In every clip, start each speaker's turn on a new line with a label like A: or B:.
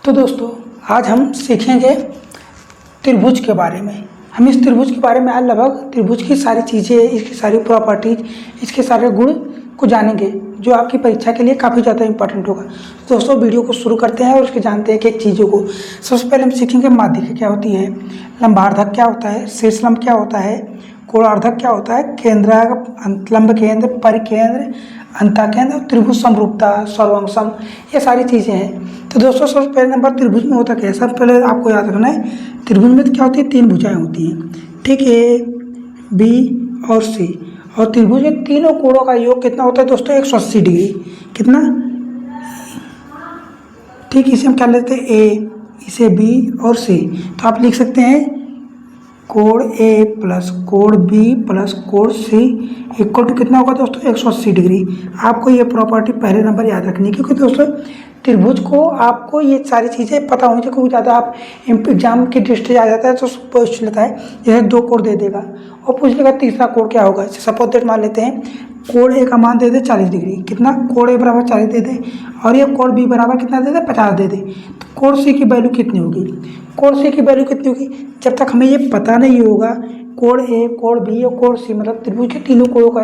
A: तो दोस्तों आज हम सीखेंगे त्रिभुज के बारे में। हम इस त्रिभुज के बारे में आज लगभग त्रिभुज की सारी चीज़ें, इसकी सारी प्रॉपर्टीज, इसके सारे गुण को जानेंगे, जो आपकी परीक्षा के लिए काफ़ी ज़्यादा इंपॉर्टेंट होगा। दोस्तों वीडियो को शुरू करते हैं और उसके जानते हैं कि चीज़ों को। सबसे पहले हम सीखेंगे माध्यिका क्या होती है, लंबार्धक क्या होता है, शीर्षलंब क्या होता है, कोणार्धक क्या होता है, केंद्र, लंब केंद्र, परिकेंद्र, अंतःकेंद्र, त्रिभुज समरूपता, सर्वांग, ये सारी चीज़ें हैं। तो दोस्तों सबसे पहले नंबर त्रिभुज में होता क्या है, सबसे पहले आपको याद रखना है त्रिभुज में तो क्या होती है, तीन भुजाएं होती हैं, ठीक, ए बी और सी। और त्रिभुज में तीनों कोणों का योग कितना होता है दोस्तों, 180 डिग्री। कितना, ठीक, इसे हम क्या लेते हैं ए, इसे बी और सी। तो आप लिख सकते हैं कोण ए प्लस कोण बी प्लस कोण सी इक्वल टू कितना होगा दोस्तों, 180 डिग्री। आपको ये प्रॉपर्टी पहले नंबर याद रखनी है, क्योंकि दोस्तों त्रिभुज को आपको ये सारी चीज़ें पता होनी चाहिए। क्योंकि ज़्यादा आप एग्जाम की दृष्टि आ जाता है तो पूछ लेता है, जैसे दो कोण दे देगा और पूछ लेगा तीसरा कोण क्या होगा। सपोज दैट मान लेते हैं कोण ए का मान दे दे 40 डिग्री, कितना, कोण ए बराबर 40 दे दे, और ये कोण बी बराबर कितना दे दे, 50 दे दे। तो कोण सी की वैल्यू कितनी होगी, कोण सी की वैल्यू कितनी होगी, जब तक हमें ये पता नहीं होगा कोण ए, कोण बी और कोण सी, मतलब त्रिभुज के तीनों कोणों का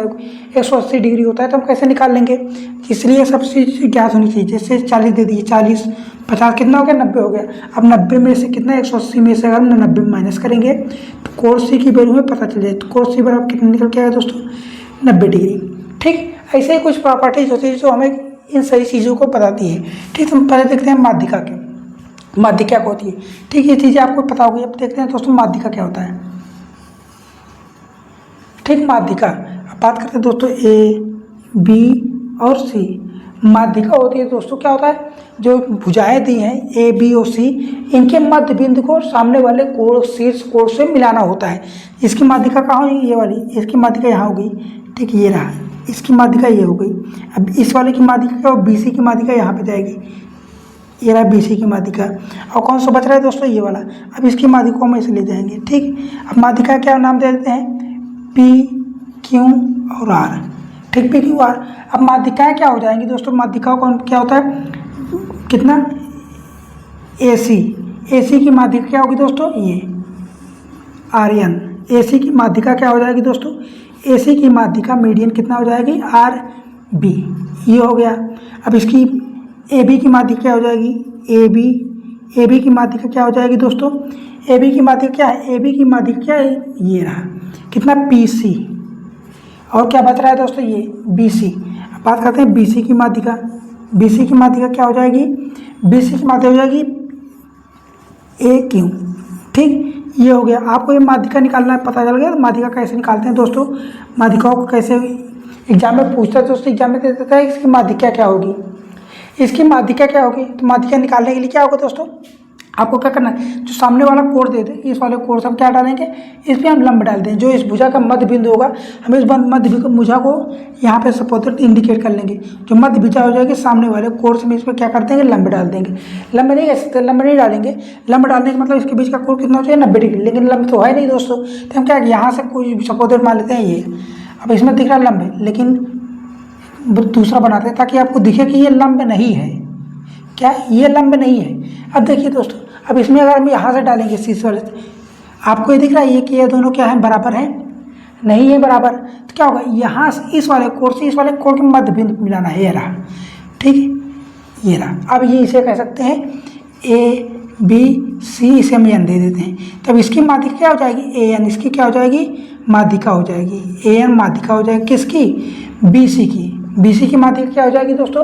A: 180 डिग्री होता है, तो हम कैसे निकाल लेंगे। इसलिए सब चीज़ ज्ञात होनी चाहिए। जैसे 40 दे दिए, 40 50 कितना हो गया, 90 हो गया। अब 90 में से कितना, 180 में से अगर हम 90 में माइनस करेंगे तो कोण सी की वैल्यू हमें पता चल जाए। तो कोण सी बराबर कितना निकल के आएगा दोस्तों, 90 डिग्री। ठीक, ऐसे ही कुछ प्रॉपर्टीज होती है जो हमें इन सही चीज़ों को बताती है। ठीक, तो हम पहले देखते हैं माध्यिका के, माध्यिका क्या होती है। ठीक, ये चीज़ें आपको पता होगी। अब देखते हैं दोस्तों माध्यिका क्या होता है। ठीक, माध्यिका, अब बात करते हैं दोस्तों ए बी और सी। माध्यिका होती है दोस्तों, क्या होता है, जो भुजाएं दी हैं ए बी और सी, इनके मध्य बिंदु को सामने वाले कोण, शीर्ष कोण से मिलाना होता है। इसकी माध्यिका कहाँ होगी, ये वाली, इसकी माध्यिका यहाँ होगी। ठीक, ये रहा, इसकी माध्यिका ये हो गई। अब इस वाले की माध्यिका और BC की माध्यिका यहाँ पे जाएगी, ये रहा BC की माध्यिका। और कौन सा बच रहा है दोस्तों, ये वाला। अब इसकी माध्यिका में इसे ले जाएंगे। ठीक, अब माध्यिका क्या नाम दे देते हैं, P, Q और R। ठीक, P, Q, R। अब माध्यिकाएँ क्या हो जाएंगी दोस्तों, माध्यिकाओं का क्या होता है, कितना, AC की माध्यिका क्या होगी दोस्तों, ये RN। AC की माध्यिका क्या हो जाएगी दोस्तों, AC की माध्यिका मीडियन कितना हो जाएगी, RB, ये हो गया। अब इसकी AB की माध्यिका क्या हो जाएगी, AB की माध्यिका क्या हो जाएगी दोस्तों, AB की माध्यिका क्या है, AB की माध्यिका क्या है, ये रहा, कितना, PC। और क्या बच रहा है दोस्तों, ये BC। अब बात करते हैं BC की माध्यिका। BC की माध्यिका क्या हो जाएगी, BC की माध्यिका हो जाएगी AQ। ठीक, ये हो गया। आपको ये माध्यिका निकालना है, पता चल गया। तो माध्यिका कैसे निकालते हैं दोस्तों, माध्यिकाओं को कैसे एग्जाम में पूछता है दोस्तों, एग्जाम में दे देता है इसकी माध्यिका क्या होगी, इसकी माध्यिका क्या होगी। तो माध्यिका निकालने के लिए क्या होगा दोस्तों, आपको क्या करना है, जो सामने वाला कोण दे दे, इस वाले कोण से हम क्या डालेंगे, इस पर हम लंब डाल दें। जो इस भुजा का मध्य बिंदु होगा, हम इस मध्य भुजा को यहाँ पे सपोज इंडिकेट कर लेंगे। जो मध्य भुजा हो जाएगी सामने वाले कोण से, हम इस पर क्या कर देंगे, लंब डाल देंगे। लंब नहीं कह सकते, लंब नहीं डालेंगे। लंब डालने का मतलब इसके बीच का कोण कितना हो जाएगा, 90 डिग्री। लेकिन लंब तो है नहीं दोस्तों, तो हम क्या, यहाँ से कोई सपोज मान लेते हैं ये। अब इसमें दिख रहा है लंब है, लेकिन दूसरा बनाते हैं ताकि आपको दिखे कि ये लंब नहीं है। क्या, ये लंब नहीं है। अब देखिए दोस्तों, अब इसमें अगर हम यहाँ से डालेंगे शीर्ष वाले, आपको ये दिख रहा है ये कि ये दोनों क्या है, बराबर हैं, नहीं है बराबर। तो क्या होगा, यहाँ से इस वाले कोण से इस वाले कोण के मध्य बिंदु मिलाना है, ये रहा। ठीक, ये रहा। अब ये इसे कह सकते हैं ABC, इसे हम N दे देते हैं। तब इसकी माध्यिका क्या हो जाएगी, AN। इसकी क्या हो जाएगी, माध्यिका हो जाएगी, AN माध्यिका हो जाएगी किसकी, BC की। BC की माध्यिका क्या हो जाएगी दोस्तों,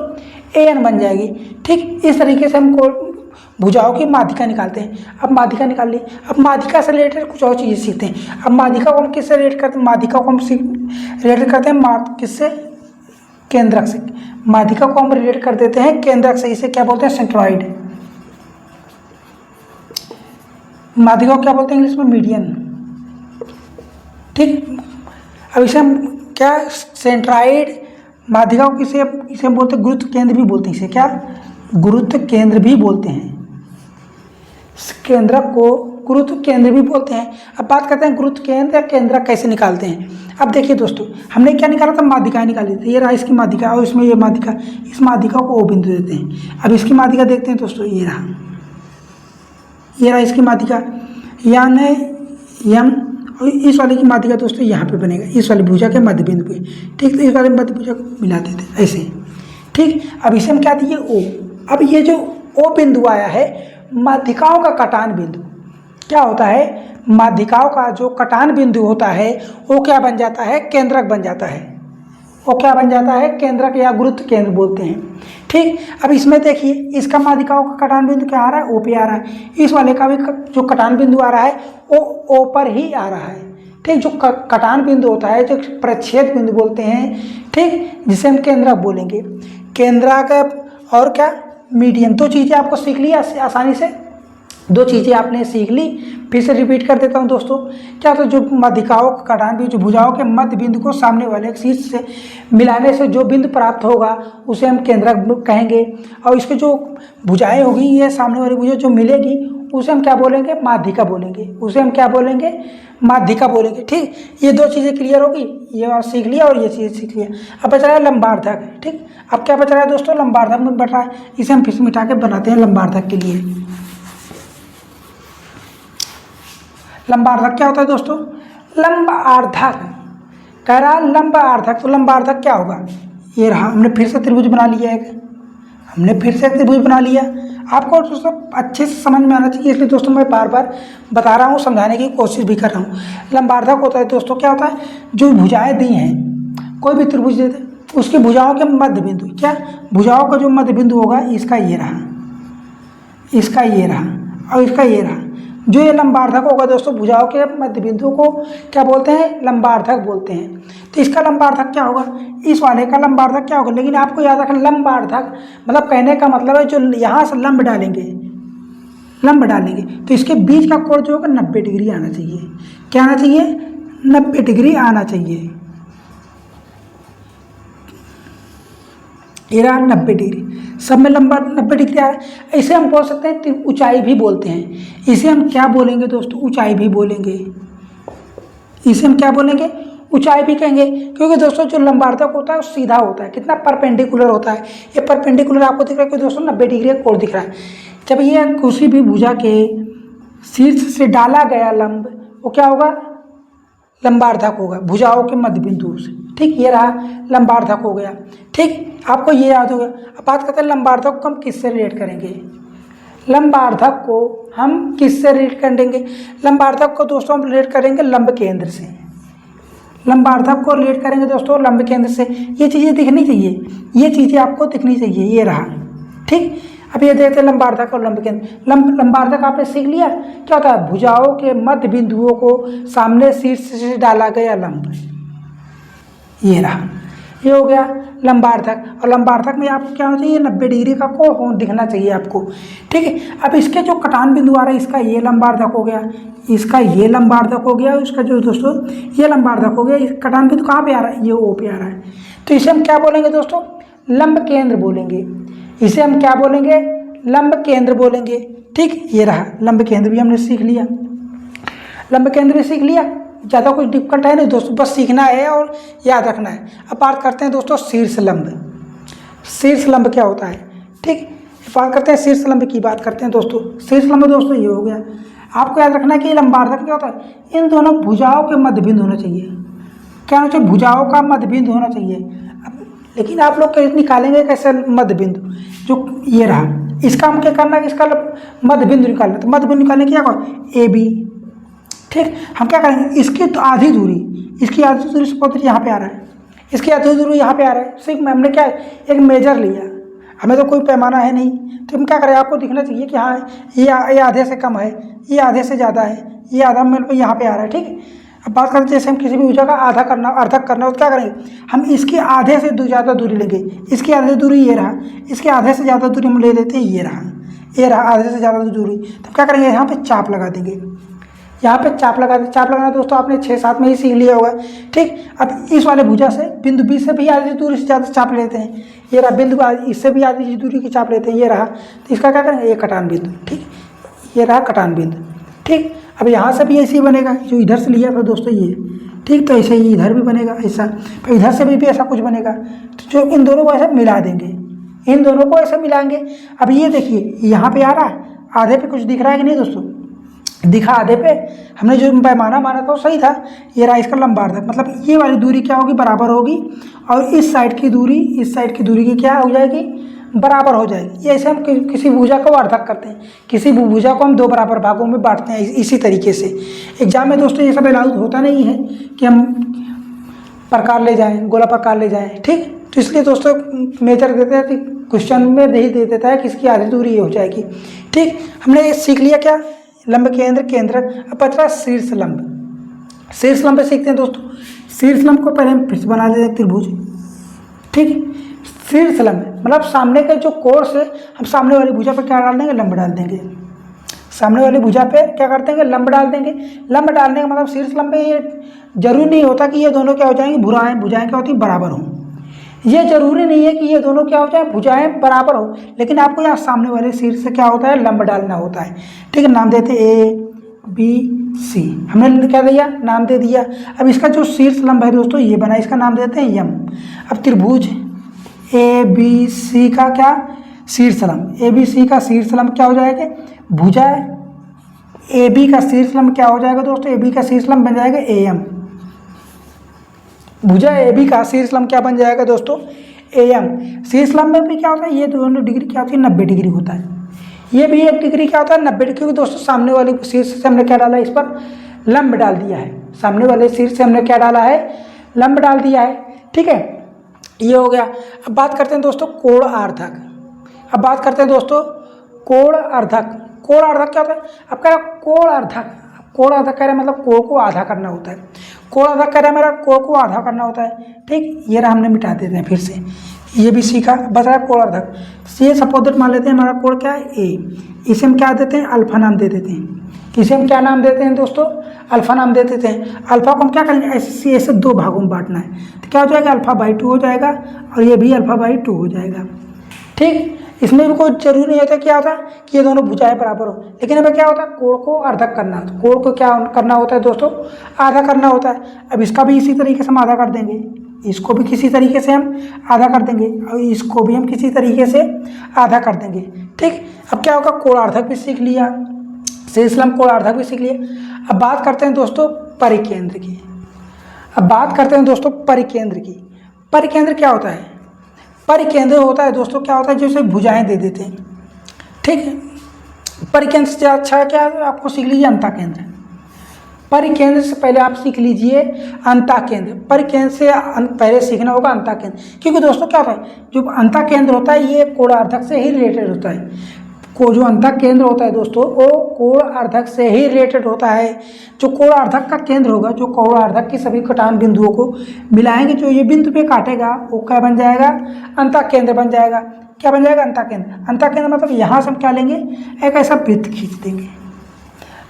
A: AN बन जाएगी। ठीक, इस तरीके से हम भुजाओं की माध्यिका निकालते हैं। अब माध्यिका निकाल ली। अब माध्यिका से रिलेटेड कुछ और चीज़ें सीखते हैं। अब माध्यिका को हम किससे रिलेट करते हैं, माध्यिका को हम रिलेट करते हैं किससे, केंद्रक से। माध्यिका को हम रिलेट कर देते हैं केंद्रक से। इसे क्या बोलते हैं, सेंट्रॉइड। माध्यिका को क्या बोलते हैं इंग्लिश में, मीडियन। ठीक, अब इसे हम क्या, सेंट्रॉइड माध्यिका को इसे हम बोलते हैं गुरुत्व केंद्र भी बोलते हैं। इसे क्या, गुरुत्व केंद्र भी बोलते हैं। केंद्रक को गुरुत्व केंद्र भी बोलते हैं। अब बात करते हैं गुरुत्व केंद्र या केंद्रक कैसे निकालते हैं। अब देखिए दोस्तों, हमने क्या निकाला था, माध्यिकाएं निकाली थी। ये रहा इसकी माध्यिका और इसमें ये माध्यिका, इस माध्यिका को O बिंदु देते हैं। अब इसकी माध्यिका देखते हैं दोस्तों, ये रहा, ये रहा इसकी माध्यिका, यानी यम, और इस वाले की माध्यिका दोस्तों यहाँ पे बनेगा, इस वाली भुजा के मध्य बिंदु पे। ठीक, तो इस वाले मध्य भुजा को मिला देते ऐसे। ठीक, अब इसे हम क्या दिए ओ। अब ये जो ओ बिंदु आया है, माध्यिकाओं का कटान बिंदु क्या होता है, माध्यिकाओं का जो कटान बिंदु होता है वो क्या बन जाता है, केंद्रक बन जाता है। वो क्या बन जाता है, केंद्रक या गुरुत्व केंद्र बोलते हैं। ठीक, अब इसमें देखिए इसका माध्यिकाओं का कटान बिंदु क्या आ रहा है, ओ पे आ रहा है। इस वाले का भी जो कटान बिंदु आ रहा है वो ओ पर ही आ रहा है। ठीक, जो कटान बिंदु होता है, जो प्रच्छेद बिंदु बोलते हैं, ठीक, जिसे हम केंद्रक बोलेंगे। केंद्रक और क्या, मीडियन, दो चीज़ें आपको सीख ली आसानी से, दो चीज़ें आपने सीख ली। फिर से रिपीट कर देता हूँ दोस्तों, क्या तो जो माध्यिकाओं का कटान बिंदु, जो भुजाओं के मध्य बिंदु को सामने वाले शीर्ष से मिलाने से जो बिंदु प्राप्त होगा उसे हम केंद्रक कहेंगे। और इसके जो भुजाएं होगी, ये सामने वाली भुजा जो मिलेगी उसे हम क्या बोलेंगे, माध्यिका बोलेंगे। उसे हम क्या बोलेंगे, माध्यिका बोलेंगे। ठीक, ये दो चीज़ें क्लियर होगी, ये बात सीख लिया और ये चीज़ सीख लिया। अब बच रहा है लंबार्धक। ठीक, अब क्या बच रहा है दोस्तों, लंबार्धक में बच रहा है, इसे हम फिर से मिटा के बनाते हैं लंबार्धक के लिए। लंबार्धक क्या होता है दोस्तों, लंबार्धक कह रहा लंबार्धक, तो लंबार्धक क्या होगा, ये रहा, हमने फिर से त्रिभुज बना लिया एक, हमने फिर से त्रिभुज बना लिया। आपको दोस्तों अच्छे से समझ में आना चाहिए, इसलिए दोस्तों मैं बार बार बता रहा हूँ, समझाने की कोशिश भी कर रहा हूँ। लंबार्धक होता है दोस्तों, क्या होता है, जो भुजाएं दी हैं, कोई भी त्रिभुज दे दे, उसकी भुजाओं के मध्य बिंदु, क्या भुजाओं का जो मध्य बिंदु होगा, इसका ये रहा, इसका ये रहा और इसका ये रहा। जो ये लंबार्धक होगा दोस्तों, भुजाओं के मध्य बिंदु को क्या बोलते हैं, लंबार्धक बोलते हैं। तो इसका लंबार्धक क्या होगा, इस वाले का लंबार्धक क्या होगा। लेकिन आपको याद रखना, लंबार्धक मतलब कहने का मतलब है जो यहाँ से लंब डालेंगे, लंब डालेंगे तो इसके बीच का कोण जो होगा 90 डिग्री आना चाहिए। क्या आना चाहिए, 90 डिग्री आना चाहिए। ये रहा 90 डिग्री, सब में लंबा 90 डिग्री आ रहा है। इसे हम बोल सकते हैं ऊंचाई भी बोलते हैं। इसे हम क्या बोलेंगे दोस्तों, ऊंचाई भी बोलेंगे। इसे हम क्या बोलेंगे, ऊंचाई भी कहेंगे, क्योंकि दोस्तों जो लंबार्धक होता है वो सीधा होता है, कितना परपेंडिकुलर होता है। ये परपेंडिकुलर आपको दिख रहा है कि दोस्तों 90 डिग्री का कोण दिख रहा है। जब ये किसी भी भुजा के शीर्ष से डाला गया लंब, वो क्या होगा, लंबार्धक होगा, भुजाओं के मध्य बिंदु से। ठीक, ये रहा लंबार्धक हो गया। ठीक, आपको ये याद होगा। अब बात करते हैं लंबार्धक को हम किससे रिलेट करेंगे, लंबार्धक को हम किससे रिलेट कर देंगे, लंबार्धक को दोस्तों हम रिलेट करेंगे लंब केंद्र से। लंबार्धक को रिलेट करेंगे दोस्तों लंब केंद्र से। ये चीज़ें दिखनी चाहिए, ये चीज़ें आपको दिखनी चाहिए, ये रहा। ठीक, अब ये देखते हैं लंबार्धक और लंब केंद्र। लंबार्धक आपने सीख लिया, क्या होता है, भुजाओं के मध्य बिंदुओं को सामने शीर्ष से डाला गया लंब, ये रहा, ये हो गया लंबार्धक। और लंबार्धक में आपको क्या होना चाहिए, 90 डिग्री का कोण दिखना चाहिए आपको। ठीक है, अब इसके जो कटान बिंदु आ रहा है, इसका ये लंबार्धक हो गया, इसका ये लंबार्धक हो गया, इसका जो दोस्तों ये लंबार्धक हो गया। इस कटान बिंदु कहाँ पे आ रहा है, ये ओ पे आ रहा है। तो इसे हम क्या बोलेंगे दोस्तों, लंब केंद्र बोलेंगे। इसे हम क्या बोलेंगे, लंब केंद्र बोलेंगे। ठीक, ये रहा लंब केंद्र भी हमने सीख लिया, लंब केंद्र भी सीख लिया। ज़्यादा कुछ डिफिकल्ट है नहीं दोस्तों, बस सीखना है और याद रखना है। अब बात करते हैं दोस्तों शीर्ष लंब। शीर्ष लंब क्या होता है, ठीक, बात करते हैं शीर्ष लंब की, बात करते हैं दोस्तों शीर्ष लंब। दोस्तों ये हो गया, आपको याद रखना है कि लंबार्धक क्या होता है, इन दोनों भुजाओं के मध्य बिंदु होना चाहिए। क्या होना चाहिए, भुजाओं का मध्य बिंदु होना चाहिए। लेकिन आप लोग कैसे निकालेंगे, कैसे मध्य बिंदु, जो ये रहा, इसका हम क्या करना है, इसका मध्य बिंदु निकालना। तो मध्य बिंदु निकालने क्या करो, ए बी। ठीक, हम क्या करेंगे, इसकी तो आधी दूरी, इसकी आधी दूरी सपोज यहाँ पे आ रहा है, इसकी आधी दूरी यहाँ पे आ रहा है। सिर्फ हमने क्या एक मेजर लिया, हमें तो कोई पैमाना है नहीं, तो हम क्या करें, आपको दिखना चाहिए कि हाँ ये आधे से कम है, ये आधे से ज़्यादा है, ये आधा मतलब यहाँ पे आ रहा है। ठीक है, अब बात करते हैं जैसे हम किसी भी भुजा का आधा करना, अर्धक करना हो तो क्या करेंगे, हम इसकी आधे से ज़्यादा दूरी लेंगे। इसकी आधी दूरी ये रहा, इसके आधे से ज़्यादा दूरी हम ले लेते हैं, ये रहा आधे से ज़्यादा दूरी। तो क्या करेंगे, यहाँ पे चाप लगा देंगे, यहाँ पे चाप लगा दें। चाप लगाना दोस्तों आपने 6-7 में ही सीख लिया होगा। ठीक, अब इस वाले भुजा से बिंदु बी से भी आधी दूरी से ज़्यादा चाप लेते हैं, ये रहा बिंदु, इससे भी आधी दूरी की चाप लेते हैं, ये रहा। तो इसका क्या करेंगे, ये कटान बिंदु। ठीक, ये रहा कटान बिंदु। ठीक, अब यहाँ से भी ऐसे ही बनेगा, जो इधर से लिया था दोस्तों ये। ठीक, तो ऐसे ही इधर भी बनेगा ऐसा, फिर इधर से भी ऐसा कुछ बनेगा। तो जो इन दोनों को ऐसे मिला देंगे, इन दोनों को ऐसे मिलाएंगे। अब ये देखिए यहाँ पे आ रहा है, आधे पे कुछ दिख रहा है कि नहीं दोस्तों, दिखा आधे पे, हमने जो पैमाना माना था वो सही था। ये रहा इसका लंबार्धक, मतलब ये वाली दूरी क्या होगी, बराबर होगी, और इस साइड की दूरी इस साइड की दूरी की क्या हो जाएगी, बराबर हो जाएगी। ये ऐसे हम किसी भुजा को वार्धक करते हैं, किसी भुजा को हम दो बराबर भागों में बांटते हैं। इसी तरीके से एग्जाम में दोस्तों ये सब अलाउड होता नहीं है कि हम प्रकार ले जाएं, गोला प्रकार ले जाएं, ठीक। तो इसलिए दोस्तों मेजर देते हैं, क्वेश्चन में नहीं दे देता है कि इसकी आधी दूरी ये हो जाएगी, ठीक। हमने सीख लिया क्या, लंब केंद्र, केंद्रक। अब बच रहा शीर्ष लंब। शीर्ष लंब सीखते हैं दोस्तों। शीर्ष लंब को पहले हम फिर से बना देते हैं त्रिभुज, ठीक। शीर्ष लंब मतलब सामने के जो कोण से हम सामने वाली भुजा पे क्या डाल देंगे, लंब डाल देंगे। सामने वाली भुजा पे क्या करते हैं, लंब डाल देंगे। लंब डालने का मतलब शीर्ष लंब में ये जरूरी नहीं होता कि ये दोनों क्या हो जाएंगे, भुजाएं क्या होती हैं, बराबर हों। ये जरूरी नहीं है कि ये दोनों क्या हो जाए, भुजाएं बराबर हो, लेकिन आपको यहाँ सामने वाले शीर्ष से क्या होता है, लंब डालना होता है, ठीक है। नाम देते ABC, हमने क्या दिया, नाम दे दिया। अब इसका जो शीर्ष लंब है दोस्तों ये बना, इसका नाम देते हैं यम। अब त्रिभुज ABC का क्या, शीर्ष लंब, ABC का शीर्ष लंब क्या हो जाएगा, भुजा AB का शीर्ष लंब क्या हो जाएगा दोस्तों, AB का शीर्ष लंब बन जाएगा AM। भुजा AB का शीर्ष लंब क्या बन जाएगा दोस्तों, AM। शीर्ष लंब में भी क्या होता है, ये दोनों डिग्री क्या होती है, 90 डिग्री होता है। ये भी एक डिग्री क्या होता है, 90 डिग्री, क्योंकि दोस्तों सामने वाले शीर्ष से हमने क्या डाला है, इस पर लंब डाल दिया है। सामने वाले शीर्ष से हमने क्या डाला है, लंब डाल दिया है, ठीक है। ये हो गया। अब बात करते हैं दोस्तों कोण आर्धक। अब बात करते हैं दोस्तों कोण आर्धक। कोण आर्धक क्या होता है, अब कह रहा कोण आर्धक, कोण आर्धक कह रहे हैं मतलब कोण को आधा करना होता है। कोण आर्धक कह रहा है मेरा कोण को आधा करना होता है, ठीक। ये रहा, हमने मिटा देते हैं फिर से, ये भी सीखा। बता रहा कोण आर्धक, ये सपोज मान लेते हैं हमारा कोण क्या है, A। इसे हम क्या देते हैं, अल्फा नाम दे देते हैं। इसे हम क्या नाम देते हैं दोस्तों, अल्फा नाम दे देते हैं। अल्फा को हम क्या करेंगे, ऐसे दो भागों में बांटना है, तो क्या हो जाएगा, α/2 हो जाएगा, और ये भी α/2 हो जाएगा, ठीक। इसमें भी कोई जरूरी नहीं होता क्या होता है कि ये दोनों भुजाएं बराबर हो, लेकिन हमें क्या होता है, कोण को आधा करना है। कोण को क्या करना होता है दोस्तों, आधा करना होता है। अब इसका भी इसी तरीके से हम आधा कर देंगे, इसको भी किसी तरीके से हम आधा कर देंगे, और इसको भी हम किसी तरीके से आधा कर देंगे, ठीक। अब क्या होगा, कोणार्धक भी सीख लिया, शीर्ष लंब कोणार्धक भी सीख लिया। अब बात करते हैं दोस्तों परिकेंद्र की। अब बात करते हैं दोस्तों परिकेंद्र की। परिकेंद्र क्या होता है, परिकेंद्र होता है दोस्तों क्या होता है, जैसे भुजाएं दे देते हैं, ठीक है। परिकेंद्र से अच्छा क्या है, आपको सीख लीजिए अंतःकेंद्र। परिकेंद्र से पहले आप सीख लीजिए अंतःकेंद्र। परिकेंद्र से पहले सीखना होगा अंतःकेंद्र, क्योंकि दोस्तों क्या होता है, जो अंतःकेंद्र होता है ये कोणार्धक से ही रिलेटेड होता है। को जो अंतःकेंद्र होता है दोस्तों वो कोणार्धक से ही रिलेटेड होता है। जो कोणार्धक का केंद्र होगा, जो कोणार्धक की सभी कटान बिंदुओं को मिलाएंगे, जो ये बिंदु पे काटेगा वो क्या बन जाएगा, अंतःकेंद्र बन जाएगा। क्या बन जाएगा, अंतःकेंद्र। अंतःकेंद्र मतलब यहाँ से हम क्या लेंगे, एक ऐसा वृत्त खींच देंगे।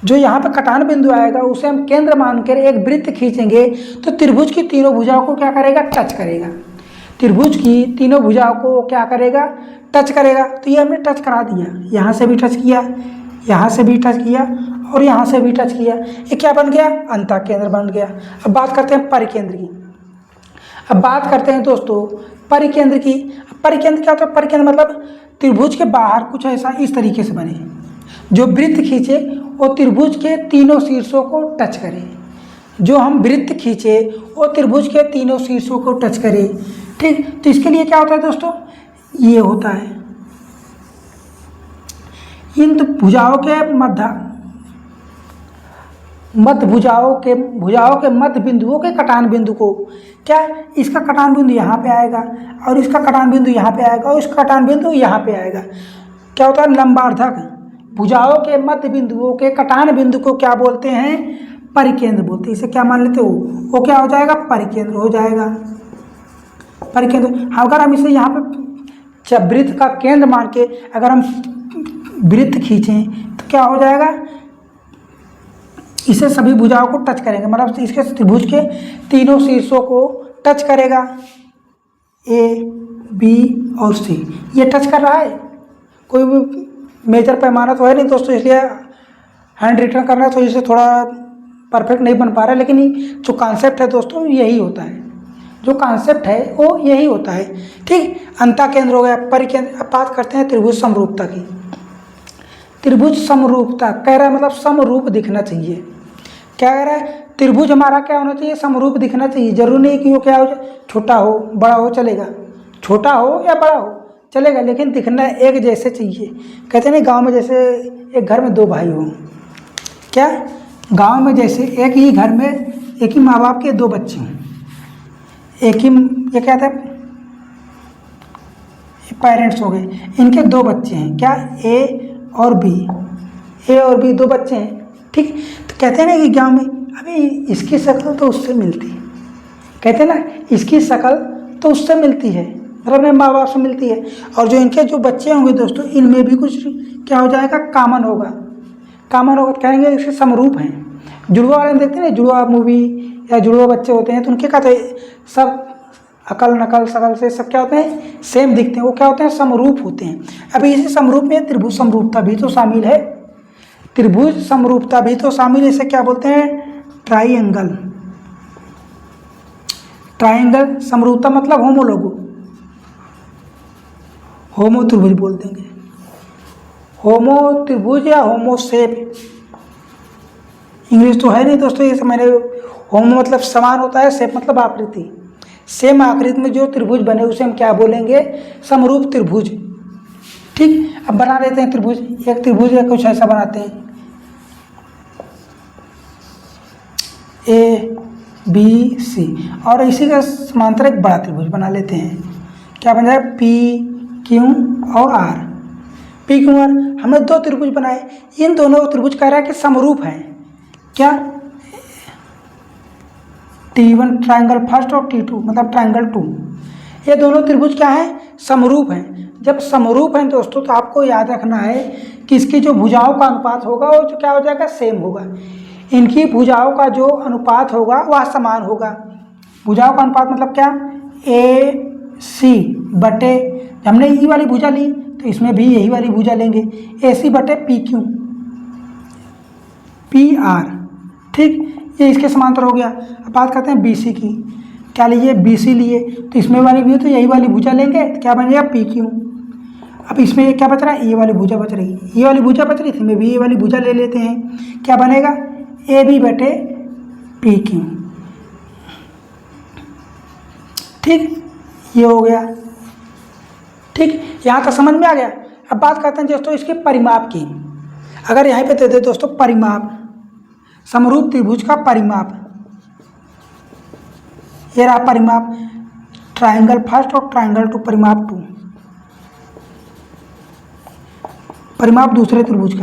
A: जो यहाँ पे कटान बिंदु आएगा उसे हम केंद्र मानकर एक वृत्त खींचेंगे, तो त्रिभुज की तीनों भुजाओं को क्या करेगा, टच करेगा। त्रिभुज की तीनों भुजाओं को क्या करेगा, टच करेगा। तो ये हमने टच करा दिया, यहाँ से भी टच किया, यहाँ से भी टच किया, और यहाँ से भी टच किया। ये क्या बन गया, अंतःकेंद्र बन गया। अब बात करते हैं परिकेंद्र की। अब बात करते हैं दोस्तों परिकेंद्र की। परिकेंद्र क्या होता है, परिकेंद्र मतलब त्रिभुज के बाहर कुछ ऐसा इस तरीके से बने, जो वृत्त खींचे वो त्रिभुज के तीनों शीर्षों को टच करे। जो हम वृत्त खींचे वो त्रिभुज के तीनों शीर्षों को टच करे, ठीक। तो इसके लिए क्या होता है दोस्तों, ये होता है इन भुजाओं के मध्य भुजाओं के मध्य बिंदुओं के कटान बिंदु को क्या, इसका कटान बिंदु यहाँ पे आएगा, और इसका कटान बिंदु यहाँ पे आएगा, और इसका कटान बिंदु यहाँ पे आएगा। क्या होता है, लंबार्धक। भुजाओं के मध्य बिंदुओं के कटान बिंदु को क्या बोलते हैं, परिकेंद्र बोलते हैं। इसे क्या मान लेते हो, वो क्या हो जाएगा, परिकेंद्र हो जाएगा। परिकेंद्र। अगर हम इसे यहाँ पे वृत्त का केंद्र मान के अगर हम वृत्त खींचें तो क्या हो जाएगा, इसे सभी भुजाओं को टच करेंगे, मतलब इसके त्रिभुज के तीनों शीर्षों को टच करेगा, A, B और C। ये टच कर रहा है, कोई भी मेजर पैमाना तो है नहीं दोस्तों, इसलिए हैंड रिटन करना तो इसे थोड़ा परफेक्ट नहीं बन पा रहा है, लेकिन जो कॉन्सेप्ट है दोस्तों यही होता है, जो कॉन्सेप्ट है वो यही होता है, ठीक। अंतःकेंद्र हो गया, परिकेंद्र। अब बात करते हैं त्रिभुज समरूपता की। त्रिभुज समरूपता कह रहा है, मतलब समरूप दिखना चाहिए। क्या कह रहा है, त्रिभुज हमारा क्या होना चाहिए, समरूप दिखना चाहिए। जरूरी नहीं कि वो क्या हो जाए, छोटा हो बड़ा हो चलेगा, छोटा हो या बड़ा हो चलेगा, लेकिन दिखना एक जैसे चाहिए। कहते हैं गांव में जैसे एक घर में दो भाई हों, क्या गांव में जैसे एक ही घर में एक ही माँ बाप के दो बच्चे हों, एक ही ये क्या था पेरेंट्स हो गए, इनके दो बच्चे हैं, क्या ए और बी दो बच्चे हैं, ठीक। तो कहते हैं ना कि गांव में अभी इसकी शक्ल तो उससे मिलती है, कहते हैं ना इसकी शक्ल तो उससे मिलती है, मतलब अपने माँ बाप से मिलती है। और जो इनके जो बच्चे होंगे दोस्तों, इनमें भी कुछ क्या हो जाएगा, कॉमन होगा तो कहेंगे इसके समरूप हैं। जुड़वा वाले देखते हैं ना, जुड़वा मूवी या जुड़वा बच्चे होते हैं, तो उनके का तो सब अकल नकल सकल से सब क्या होते हैं, सेम दिखते हैं, वो क्या होते हैं, समरूप होते हैं। अभी इसी समरूप में त्रिभुज समरूपता भी तो शामिल है, त्रिभुज समरूपता भी तो शामिल है। इसे क्या बोलते हैं, ट्राइएंगल समरूपता मतलब होमो त्रिभुज बोल देंगे, होमो त्रिभुज या होमो शेप, इंग्लिश तो है नहीं दोस्तों ये सब। मैंने होमो मतलब समान होता है, शेप मतलब आकृति, सेम आकृति में जो त्रिभुज बने उसे हम क्या बोलेंगे, समरूप त्रिभुज, ठीक। अब बना लेते हैं त्रिभुज, एक त्रिभुज या कुछ ऐसा बनाते हैं, ए बी सी, और इसी का समांतर एक बड़ा त्रिभुज बना लेते हैं, क्या बन जाए, पी क्यू और आर, पी क्यू आर। हमने दो त्रिभुज बनाए, इन दोनों त्रिभुज कह रहा है कि समरूप हैं, क्या T1 ट्रायंगल फर्स्ट और T2 मतलब ट्रायंगल 2, ये दोनों त्रिभुज क्या है, समरूप हैं। जब समरूप हैं दोस्तों तो आपको याद रखना है कि इसकी जो भुजाओं का अनुपात होगा वो जो क्या हो जाएगा, सेम होगा। इनकी भुजाओं का जो अनुपात होगा वह समान होगा। भुजाओं का अनुपात मतलब क्या, ए सी बटे, हमने ई वाली भुजा ली तो इसमें भी यही वाली भुजा लेंगे, ए सी बटे पी क्यू पी आर, ठीक। ये इसके समांतर हो गया। अब बात करते हैं BC की, क्या लीजिए, BC लिए तो इसमें वाली भी तो यही वाली भुजा लेंगे, तो क्या बन जाएगा, PQ। अब इसमें ये क्या बच रहा है, ये वाली भुजा बच रही है, ये वाली भुजा बच रही थी, इसमें भी ये वाली भुजा ले लेते हैं, क्या बनेगा, AB बटे PQ, ठीक। ये हो गया, ठीक। यहाँ तक समझ में आ गया। अब बात करते हैं दोस्तों इसके परिमाप की। अगर यहाँ पे दे दे दोस्तों परिमाप, समरूप त्रिभुज का परिमाप, ये रहा परिमाप, ट्रायंगल फर्स्ट और ट्रायंगल 2 परिमाप 2, परिमाप दूसरे त्रिभुज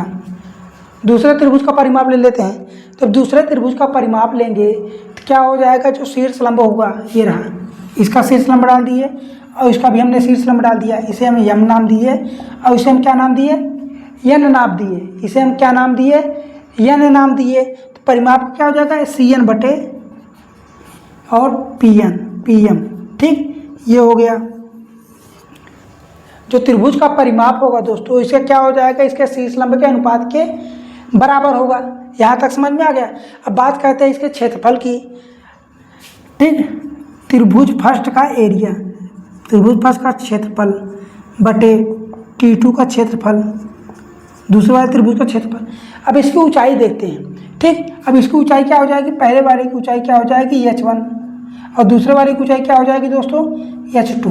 A: का परिमाप ले लेते हैं। तो दूसरे त्रिभुज का परिमाप लेंगे तो क्या हो जाएगा, जो शीर्ष लंब होगा ये रहा, इसका शीर्ष लंब डाल दिए और इसका भी हमने शीर्ष लंब डाल दिया, इसे हम यम नाम दिए और इसे हम क्या नाम दिए, यन नाम दिए, इसे हम क्या नाम दिए, यन नाम दिए। तो परिमाप क्या हो जाएगा, CN बटे और PM, ठीक। ये हो गया जो त्रिभुज का परिमाप होगा दोस्तों, इसका क्या हो जाएगा, इसके शीर्ष लंब के अनुपात के बराबर होगा। यहाँ तक समझ में आ गया। अब बात करते हैं इसके क्षेत्रफल की, ठीक। त्रिभुज फर्स्ट का एरिया, त्रिभुज फर्स्ट का क्षेत्रफल बटे T2 का क्षेत्रफल, दूसरे वाले त्रिभुज का क्षेत्रफल। अब इसकी ऊंचाई देखते हैं, ठीक। अब इसकी ऊंचाई क्या हो जाएगी, पहले वाले की ऊंचाई क्या हो जाएगी, H1, और दूसरे वाले की ऊंचाई क्या हो जाएगी दोस्तों, H2,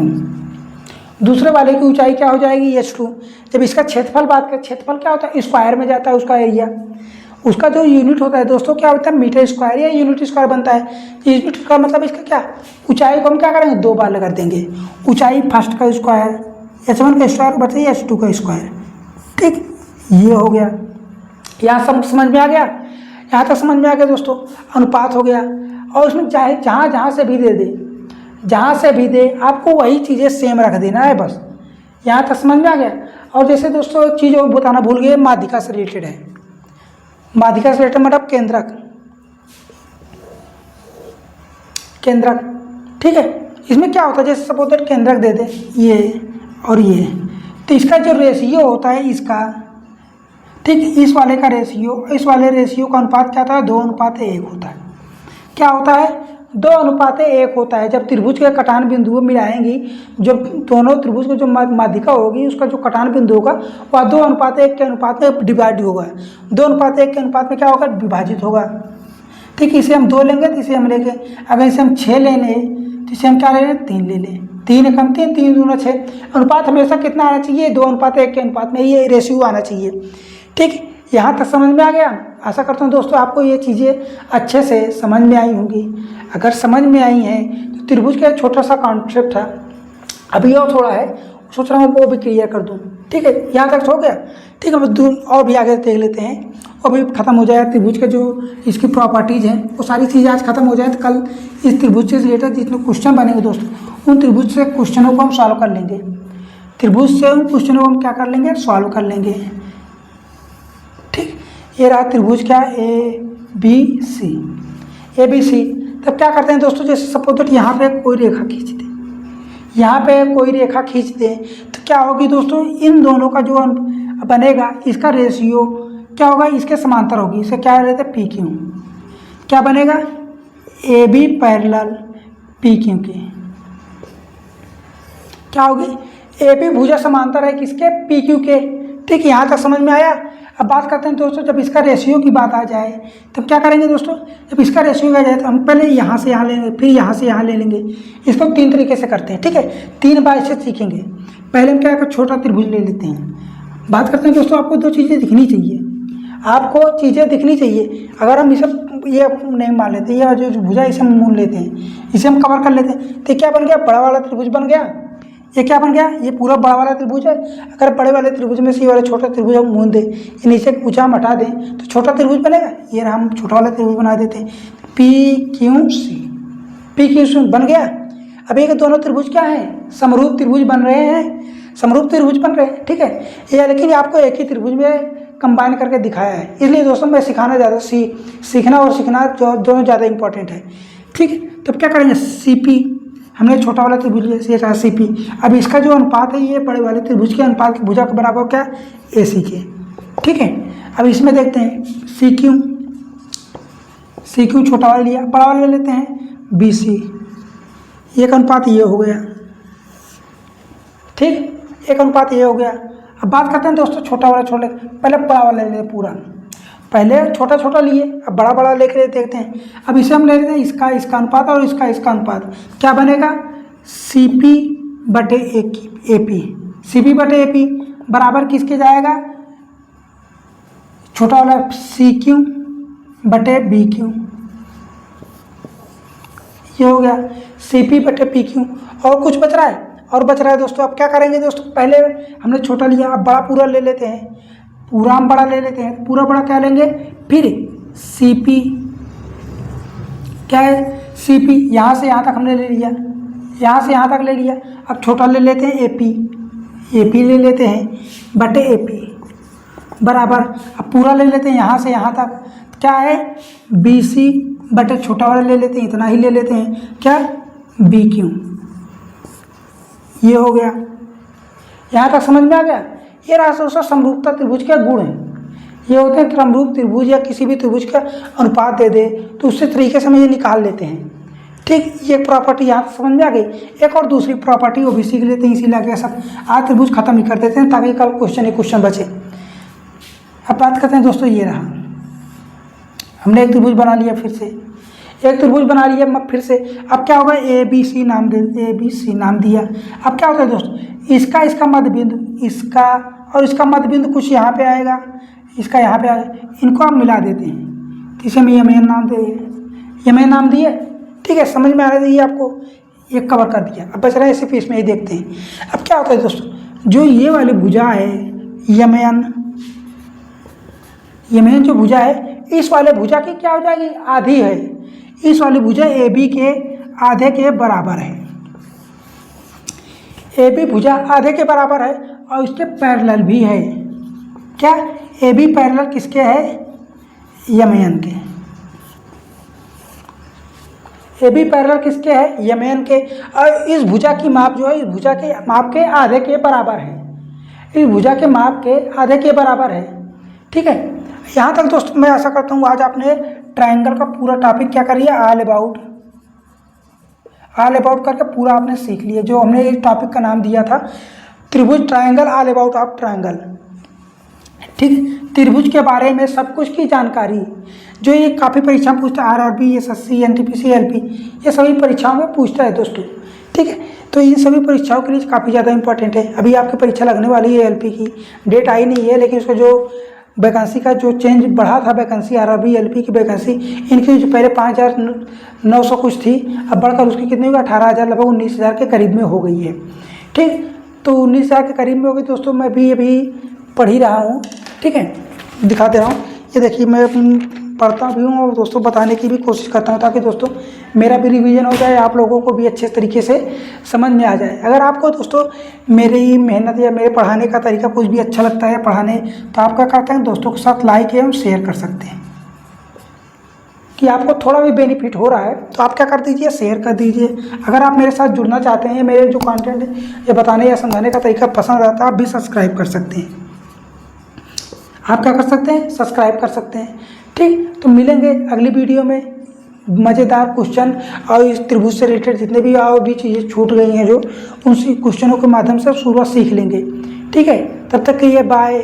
A: दूसरे वाले की ऊंचाई क्या हो जाएगी, H2। जब इसका क्षेत्रफल बात करें, क्षेत्रफल क्या होता है, स्क्वायर में जाता है उसका एरिया, उसका जो यूनिट होता है दोस्तों क्या होता है, मीटर स्क्वायर या यूनिट स्क्वायर बनता है। यूनिट स्क्वायर मतलब इसका क्या, ऊंचाई को हम क्या करेंगे, दो बार लगा देंगे, ऊंचाई फर्स्ट का स्क्वायर, H1 का स्क्वायर बचे H2 का स्क्वायर, ठीक। ये हो गया, यहाँ सब समझ में आ गया। यहाँ तक समझ में आ गया दोस्तों, अनुपात हो गया। और उसमें चाहे जहाँ से भी दे दे, जहाँ से भी दे आपको वही चीज़ें सेम रख देना है बस। यहाँ तक समझ में आ गया। और जैसे दोस्तों एक चीज़ और बताना भूल गए, माध्यिका से रिलेटेड है। माध्यिका से रिलेटेड मतलब केंद्रक, ठीक है। इसमें क्या होता है, जैसे सपोज दैट केंद्रक दे दे ये और ये, तो इसका जो रेशियो होता है इसका, ठीक, इस वाले का रेशियो इस वाले रेशियो का अनुपात क्या होता है, 2:1 होता है। क्या होता है, 2:1 होता है। जब त्रिभुज के कटान बिंदुओं मिलाएंगी, जब दोनों त्रिभुज की जो माध्यिका होगी उसका जो कटान बिंदु होगा वह 2:1 के अनुपात में डिवाइड होगा, 2:1 के अनुपात में क्या होगा, विभाजित होगा। ठीक, इसे हम 2 लेंगे तो इसे हम लेंगे, अगर इसे हम 6 ले लें तो इसे हम क्या ले लें, 3 ले लें। 3 एकम 3, 3 दूना 6। अनुपात हमेशा कितना आना चाहिए, 2:1 के अनुपात में ये रेशियो आना चाहिए। ठीक, यहाँ तक समझ में आ गया। आशा करता हूँ दोस्तों आपको ये चीज़ें अच्छे से समझ में आई होंगी। अगर समझ में आई हैं तो त्रिभुज का एक छोटा सा कॉन्सेप्ट था, अभी और थोड़ा है, सोच रहा हूँ वो भी क्लियर कर दूँ। ठीक है, यहाँ तक हो गया। ठीक है, और भी आगे देख लेते हैं, और भी खत्म हो जाए त्रिभुज के जो इसकी प्रॉपर्टीज़ हैं वो सारी चीज़ें आज खत्म हो जाए तो कल इस त्रिभुज से रिलेटेड जितने क्वेश्चन बनेंगे दोस्तों उन त्रिभुज से क्वेश्चनों को हम सॉल्व कर लेंगे। त्रिभुज से उन क्वेश्चनों को हम क्या कर लेंगे, सॉल्व कर लेंगे। ठीक, ये रहा त्रिभुज क्या, ABC। तब क्या करते हैं दोस्तों, जैसे सपोज दैट यहाँ पे कोई रेखा खींच दें, यहाँ पे कोई रेखा खींच दें तो क्या होगी दोस्तों, इन दोनों का जो बनेगा इसका रेशियो क्या होगा, इसके समांतर होगी। इसे क्या रहता है, PQ। क्या बनेगा, AB पैरेलल PQ के। क्या होगी, AB भुजा समांतर है किसके, PQ के। ठीक, यहाँ तक समझ में आया। अब बात करते हैं दोस्तों, जब इसका रेशियो की बात आ जाए तब क्या करेंगे दोस्तों, जब इसका रेशियो आ जाए तो हम पहले यहाँ से यहाँ लेंगे, फिर यहाँ से यहाँ ले लेंगे। इसको 3 तरीके से करते हैं। ठीक है, 3 बार से सीखेंगे। पहले हम क्या कर, छोटा त्रिभुज ले लेते हैं। बात करते हैं दोस्तों, आपको 2 चीज़ें दिखनी चाहिए, आपको चीज़ें दिखनी चाहिए। अगर हम इसे ये नहीं मान लेते, ये जो भुजा इसे हम मूल लेते हैं, इसे हम कवर कर लेते हैं, तो क्या बन गया, बड़ा वाला त्रिभुज बन गया। ये क्या बन गया, ये पूरा बड़ा वाला त्रिभुज है। अगर बड़े वाले त्रिभुज में से ये वाले छोटा त्रिभुज हम मूंद दें, ये नीचे भुजा हम हटा दें तो छोटा त्रिभुज बनेगा। ये हम छोटा वाला त्रिभुज बना देते हैं, PQC बन गया। अब ये दोनों त्रिभुज क्या है, समरूप त्रिभुज बन रहे हैं, समरूप त्रिभुज बन रहे हैं। ठीक है, ये लेकिन आपको एक ही त्रिभुज में कंबाइन करके दिखाया है, इसलिए दोस्तों मैं सिखाना ज़्यादा सीखना और सीखना दोनों ज़्यादा इंपॉर्टेंट है। ठीक है, तब क्या करेंगे, CP, हमने छोटा वाला त्रिभुज लिया, रहा CP। अब इसका जो अनुपात है ये बड़े वाले त्रिभुज के अनुपात की भुजा के बराबर क्या, AC के। ठीक है, अब इसमें देखते हैं CQ छोटा वाला लिया, बड़ा वाला ले लेते हैं BC। एक अनुपात ये हो गया। ठीक, एक अनुपात ये हो गया। अब बात करते हैं दोस्तों छोटा वाला छोटे, पहले बड़ा वाला ले लेते पूरा, पहले छोटा छोटा लिए अब बड़ा बड़ा लेकर देखते हैं। अब इसे हम ले लेते हैं इसका अनुपात और इसका अनुपात, क्या बनेगा, CP/AP। CP/AP बराबर किसके जाएगा, छोटा वाला CQ/BQ। ये हो गया CP/PQ। और कुछ बच रहा है, और बच रहा है दोस्तों। अब क्या करेंगे दोस्तों, पहले हमने छोटा लिया, अब बड़ा पूरा ले लेते हैं, पूरा हम बड़ा ले लेते हैं, पूरा बड़ा क्या लेंगे, फिर CP क्या है, CP यहाँ से यहाँ तक हमने ले लिया, यहाँ से यहाँ तक ले लिया। अब छोटा ले लेते हैं AP ले लेते हैं बटे AP बराबर, अब पूरा ले लेते हैं यहाँ से यहाँ तक, क्या है BC बटे छोटा वाला ले लेते हैं, इतना ही ले लेते हैं, क्या BQ। ये हो गया, यहाँ तक समझ में आ गया। ये राशि समरूपता त्रिभुज के गुण हैं। ये होते हैं समरूप त्रिभुज या किसी भी त्रिभुज का अनुपात दे दे तो उससे तरीके से हम ये निकाल लेते हैं। ठीक, ये प्रॉपर्टी यहाँ समझ में आ गई। एक और दूसरी प्रॉपर्टी वो भी सीख लेते हैं, इसी लगे सब आज त्रिभुज खत्म ही कर देते हैं ताकि कल क्वेश्चन बचे। अब बात करते हैं दोस्तों, ये रहा, हमने एक त्रिभुज बना लिया, फिर से एक त्रिभुज बना लिया फिर से। अब क्या होगा, ABC नाम दिया। अब क्या होता है दोस्तों, इसका मध्य बिंदु, इसका और इसका मध्य बिंदु कुछ यहाँ पे आएगा, इसका यहाँ पे आएगा, इनको हम मिला देते हैं, तो इसे हम यमन नाम दिए। ठीक है, समझ में आ रहा है, ये आपको ये कवर कर दिया। अब बच रहा है सिर्फ इसमें ही देखते हैं। अब क्या होता है दोस्तों, जो ये वाली भुजा है यमन जो भुजा है, इस वाले भुजा की क्या हो जाएगी, आधी है। इस वाली भुजा AB के आधे के बराबर है, AB भुजा आधे के बराबर है और इसके पैरेलल भी है। क्या, AB पैरेलल किसके है, यमन के। AB पैरेलल किसके है, यमन के। और इस भुजा की माप जो है, इस भुजा के माप के आधे के बराबर है, इस भुजा के माप के आधे के बराबर है। ठीक है, यहाँ तक दोस्तों मैं आशा करता हूँ आज आपने ट्रायंगल का पूरा टॉपिक क्या कर लिया, ऑल अबाउट ऑल अबाउट करके पूरा आपने सीख लिया। जो हमने इस टॉपिक का नाम दिया था त्रिभुज triangle, all about of triangle. ठीक, त्रिभुज के बारे में सब कुछ की जानकारी जो ये काफ़ी परीक्षा में पूछता है, आरआरबी, एसएससी, एनटीपीसी, एलपी, ये सभी परीक्षाओं में पूछता है दोस्तों। ठीक है, तो इन सभी परीक्षाओं के लिए काफ़ी ज़्यादा इंपॉर्टेंट है। अभी आपकी परीक्षा लगने वाली है एलपी की, डेट आई नहीं है, लेकिन उसका जो वैकेंसी का जो चेंज बढ़ा था वैकेंसी, आरआरबी एलपी की वैकेंसी, इनकी जो पहले 5,900 कुछ थी, अब बढ़कर उसकी कितनी होगी 18,000, लगभग 19,000 के करीब में हो गई है। ठीक, तो 19,000 के करीब में हो गई दोस्तों। मैं भी अभी पढ़ ही रहा हूँ। ठीक है, दिखा दे रहा हूँ, ये देखिए मैं पढ़ता भी हूँ और दोस्तों बताने की भी कोशिश करता हूँ, ताकि दोस्तों मेरा भी रिवीजन हो जाए, आप लोगों को भी अच्छे तरीके से समझ में आ जाए। अगर आपको दोस्तों मेरी मेहनत या मेरे पढ़ाने का तरीका कुछ भी अच्छा लगता है पढ़ाने, तो आप क्या करते हैं, दोस्तों के साथ लाइक एवं शेयर कर सकते हैं। कि आपको थोड़ा भी बेनिफिट हो रहा है तो आप क्या कर दीजिए, शेयर कर दीजिए। अगर आप मेरे साथ जुड़ना चाहते हैं, मेरे जो कंटेंट ये बताने या समझाने का तरीका पसंद आता है, आप भी सब्सक्राइब कर सकते हैं। आप क्या कर सकते हैं, सब्सक्राइब कर सकते हैं। ठीक, तो मिलेंगे अगली वीडियो में मज़ेदार क्वेश्चन और इस त्रिभुज से रिलेटेड जितने भी और भी चीज़ें छूट गई हैं जो, उन क्वेश्चनों के माध्यम से पूरा सीख लेंगे। ठीक है, तब तक के लिए बाय।